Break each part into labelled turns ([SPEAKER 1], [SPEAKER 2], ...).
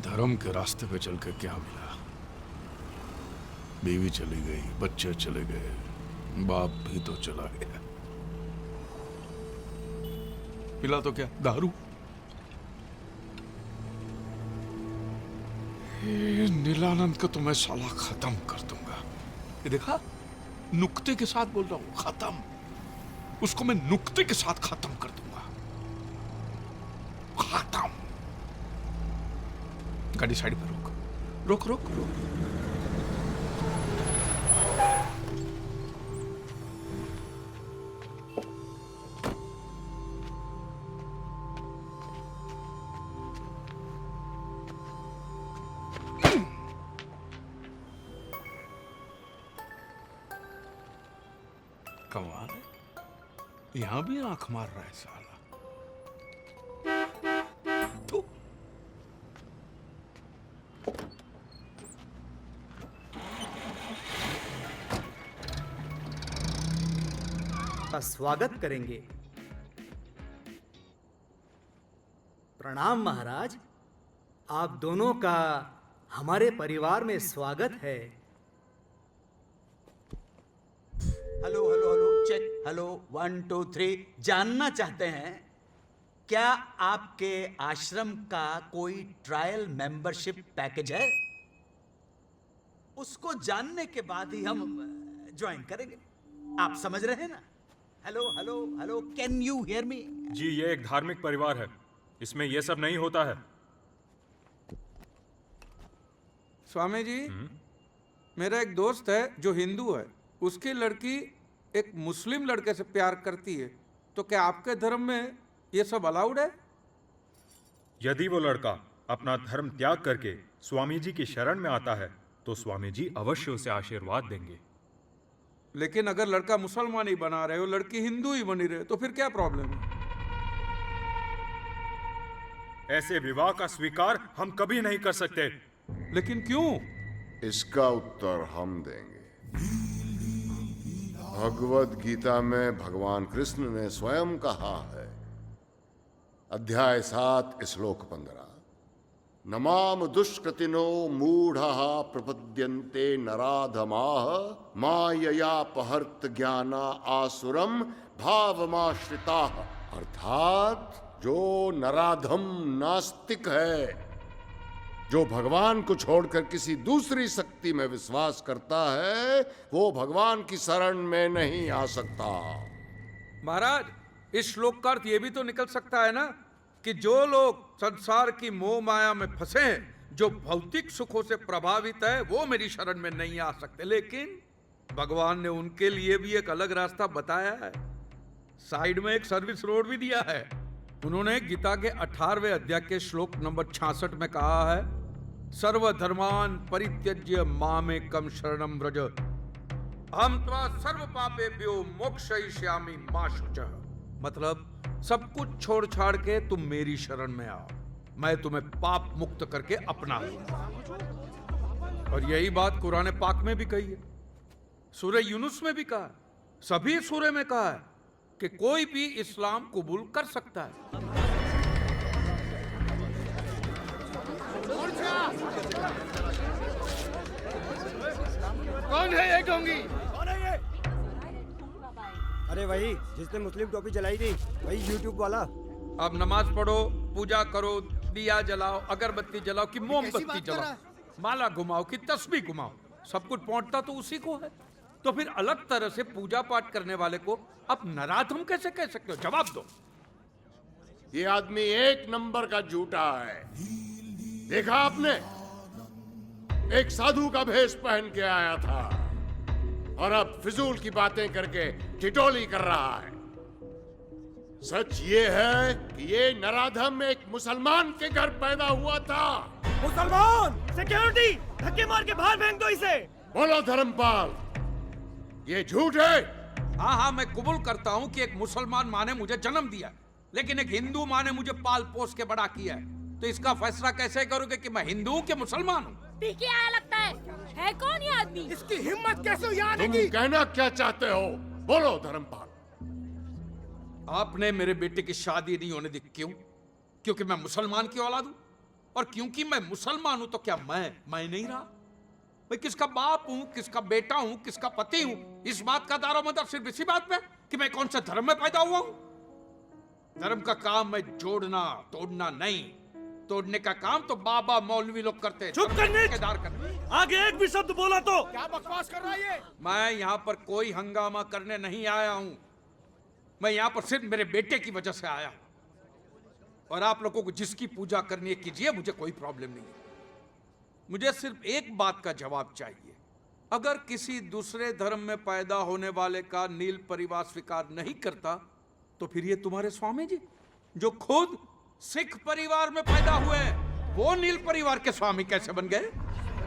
[SPEAKER 1] धर्म के रास्ते पे चल के क्या मिला? बीवी चली गई, बच्चे चले गए, बाप भी तो चला गया। मिला तो क्या? दारू। नीलानंद को तो मैं साला खत्म कर दूंगा। ये देखा, नुक्ते के साथ बोल रहा हूं, खत्म। उसको मैं नुक्ते के साथ खत्म कर दूंगा। खत्म। गाड़ी साइड पर रोक, रोक रोक रोक। कमाल है, यहां भी आंख मार रहा है साला। तो
[SPEAKER 2] का स्वागत करेंगे। प्रणाम महाराज, आप दोनों का हमारे परिवार में स्वागत है।
[SPEAKER 3] Hello hello hello, check, hello 1 2 3। जानना चाहते हैं क्या आपके आश्रम का कोई ट्रायल मेंबरशिप पैकेज है? उसको जानने के बाद ही हम ज्वाइन करेंगे। आप समझ रहे हैं ना? Hello hello hello, can you hear me?
[SPEAKER 4] जी, ये एक धार्मिक परिवार है, इसमें ये सब नहीं होता है।
[SPEAKER 5] स्वामी जी, मेरा एक दोस्त है जो हिंदू है, उसकी लड़की एक मुस्लिम लड़के से प्यार करती है, तो क्या आपके धर्म में ये सब अलाउड है?
[SPEAKER 4] यदि वो लड़का अपना धर्म त्याग करके स्वामी जी की शरण में आता है तो स्वामी जी अवश्य उसे आशीर्वाद देंगे।
[SPEAKER 5] लेकिन अगर लड़का मुसलमान ही बना रहे हो, लड़की हिंदू ही बनी रहे, तो फिर क्या प्रॉब्लम है?
[SPEAKER 4] ऐसे विवाह का स्वीकार हम कभी नहीं कर सकते।
[SPEAKER 5] लेकिन क्यों?
[SPEAKER 6] इसका उत्तर हम देंगे। भगवद गीता में भगवान कृष्ण ने स्वयं कहा है, अध्याय 7 श्लोक 15, नमाम दुष्कृतिनो मूढ़ः प्रपद्यन्ते नराधमाः माययापहर्त ज्ञाना आसुरम भावमाश्रिताः। अर्थात जो नराधम नास्तिक है, जो भगवान को छोड़कर किसी दूसरी शक्ति में विश्वास करता है, वो भगवान की शरण में नहीं आ सकता।
[SPEAKER 5] महाराज, इस श्लोक का अर्थ ये भी तो निकल सकता है ना कि जो लोग संसार की मोह माया में फंसे हैं, जो भौतिक सुखों से प्रभावित है, वो मेरी शरण में नहीं आ सकते। लेकिन भगवान ने उनके लिए भी एक अलग रास्ता बताया है, साइड में एक सर्विस रोड भी दिया है। उन्होंने गीता के 18वें अध्याय के श्लोक नंबर 66 में कहा है, सर्वधर्मान परित्यज्य मामेकं शरणं व्रज अहं त्वा सर्व पापेभ्यो मोक्षयिष्यामि मा शुचः। मतलब सब कुछ छोड़ छाड़ के तुम मेरी शरण में आओ, मैं तुम्हें पाप मुक्त करके अपना लूंगा। और यही बात कुरान पाक में भी कही है, सूरह यूनुस में भी कहा है, सभी सूरह में कहा है कि कोई भी इस्लाम कबूल कर सकता है।
[SPEAKER 7] कौन है ये ढोंगी?
[SPEAKER 3] कौन है ये?
[SPEAKER 7] अरे वही जिसने मुस्लिम टोपी जलाई थी, वही यूट्यूब वाला।
[SPEAKER 5] अब नमाज पढ़ो, पूजा करो, दिया जलाओ, अगरबत्ती जलाओ कि मोमबत्ती जलाओ, माला घुमाओ कि तस्बीह घुमाओ, सब कुछ पहुंचता तो उसी को है। तो फिर अलग तरह से पूजा पाठ करने वाले को अब नराधम कैसे कह सकते हो? जवाब दो।
[SPEAKER 6] ये आदमी एक नंबर का झूठा है। देखा आपने, एक साधु का भेष पहन के आया था और अब फिजूल की बातें करके ठिठोली कर रहा है। सच ये है कि ये नराधम एक मुसलमान के घर पैदा हुआ था।
[SPEAKER 7] मुसलमान! सिक्योरिटी! धक्के मार के बाहर फेंक दो इसे।
[SPEAKER 6] बोलो धर्मपाल, ये झूठ है?
[SPEAKER 5] हाँ, मैं कबूल करता हूँ कि एक मुसलमान माँ ने मुझे जन्म दिया, लेकिन एक हिंदू माँ ने मुझे पाल पोस के बड़ा किया है। तो इसका फैसला कैसे करोगे कि मैं हिंदू हूँ कि मुसलमान हूँ?
[SPEAKER 8] पीके आया लगता है कौन ये आदमी?
[SPEAKER 7] इसकी हिम्मत कैसे याद
[SPEAKER 6] तुम कहना क्या चाहते हो? बोलो धर्मपाल।
[SPEAKER 5] आपने मेरे बेटे की शादी नहीं होने दी, क्यों? क्योंकि मैं मुसलमान की औलाद हूँ? और क्योंकि मैं मुसलमान हूं तो क्या मैं नहीं रहा? मैं किसका बाप हूं, किसका बेटा हूं, किसका पति हूं? इस बात का दारोमदार सिर्फ इसी बात पे कि मैं कौन से धर्म में पैदा हुआ हूं। धर्म का काम मैं जोड़ना तोड़ना नहीं, तोड़ने का काम तो बाबा मौलवी लोग करते हैं।
[SPEAKER 7] चुप करने!
[SPEAKER 5] ठेकेदार करते हैं।
[SPEAKER 7] आगे एक भी शब्द बोला तो
[SPEAKER 6] क्या बकवास कर रहा है ये?
[SPEAKER 5] मैं यहाँ पर कोई हंगामा करने नहीं आया हूं। मैं यहाँ पर सिर्फ मेरे बेटे की वजह से आया हूं। और आप लोगों को जिसकी पूजा करनी है कीजिए, मुझे कोई प्रॉब्लम नहीं है। मुझे सिर्फ एक बात का जवाब चाहिए। अगर किसी दूसरे धर्म में पैदा होने वाले का नील परिवार स्वीकार नहीं करता तो फिर ये तुम्हारे स्वामी जी जो खुद सिख परिवार में पैदा हुए हैं, वो नील परिवार के स्वामी कैसे बन गए?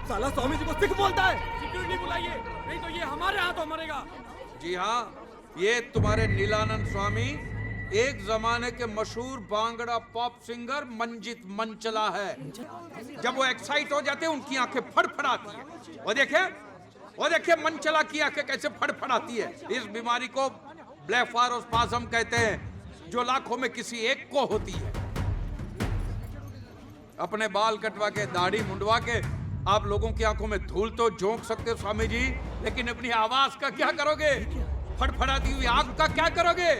[SPEAKER 7] साला स्वामी जी को सिख बोलता है। सिक्योरिटी बुलाइए, नहीं तो ये हमारे हाथों मरेगा।
[SPEAKER 5] जी हाँ, ये तुम्हारे नीलानंद स्वामी एक जमाने के मशहूर भांगड़ा पॉप सिंगर मंजित मंचला है। जब वो एक्साइट हो जाते हैं उनकी आंखें फड़फड़ाती है। वो देखे मंचला की आंखें कैसे फड़फड़ाती है। इस बीमारी को ब्लेफारोस्पाज्म कहते हैं, जो लाखों में किसी एक को होती है। अपने बाल कटवा के, दाढ़ी मुंडवा के आप लोगों की आंखों में धूल तो झोंक सकते हो स्वामी जी, लेकिन अपनी आवाज का क्या करोगे? फड़फड़ाती हुई आंख का क्या करोगे?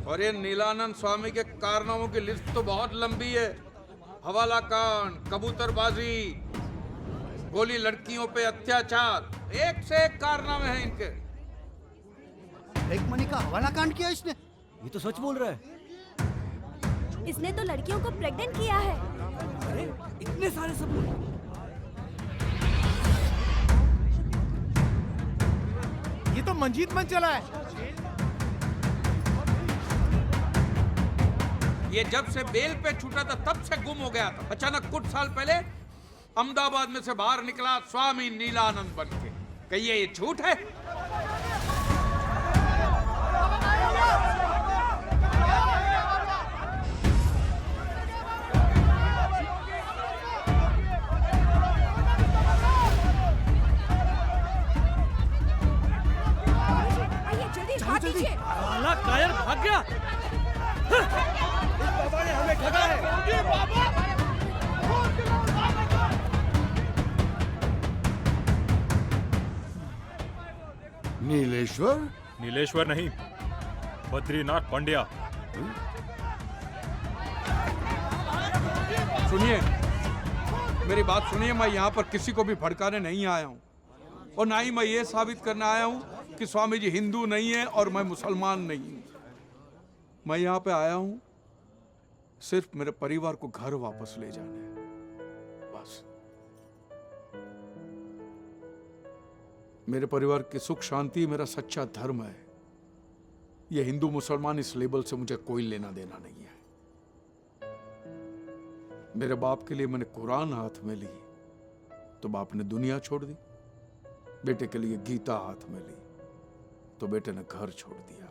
[SPEAKER 5] और ये नीलानंद स्वामी के कारनामों की लिस्ट तो बहुत लंबी है। हवाला कांड, कबूतरबाजी, गोली लड़कियों पे अत्याचार, एक से एक कारनामे हैं इनके।
[SPEAKER 9] एक मनी का हवाला कांड किया इसने?
[SPEAKER 7] ये तो सच बोल रहा है।
[SPEAKER 8] इसने तो लड़कियों को प्रेग्नेंट किया है।
[SPEAKER 7] अरे इतने सारे सबूत।
[SPEAKER 9] ये तो मंजीत मन चला है।
[SPEAKER 5] ये जब से बेल पे छूटा था तब से गुम हो गया था। अचानक कुछ साल पहले अहमदाबाद में से बाहर निकला स्वामी नीलानंद बन के। कहिए ये झूठ है?
[SPEAKER 8] आइए जल्दी भाग दीजिए।
[SPEAKER 7] साला कायर भाग गया। इस बाबा ने हमें ठगा है।
[SPEAKER 6] नीलेश्वर?
[SPEAKER 4] नीलेश्वर नहीं, बद्रीनाथ पंड्या।
[SPEAKER 5] सुनिए, मेरी बात सुनिए। मैं यहाँ पर किसी को भी भड़काने नहीं आया हूँ, और ना ही मैं ये साबित करने आया हूँ कि स्वामी जी हिंदू नहीं है और मैं मुसलमान नहीं हूँ। मैं यहाँ पे आया हूँ सिर्फ मेरे परिवार को घर वापस ले जाने, बस। मेरे परिवार की सुख शांति मेरा सच्चा धर्म है। ये हिंदू मुसलमान इस लेबल से मुझे कोई लेना देना नहीं है। मेरे बाप के लिए मैंने कुरान हाथ में ली तो बाप ने दुनिया छोड़ दी। बेटे के लिए गीता हाथ में ली तो बेटे ने घर छोड़ दिया।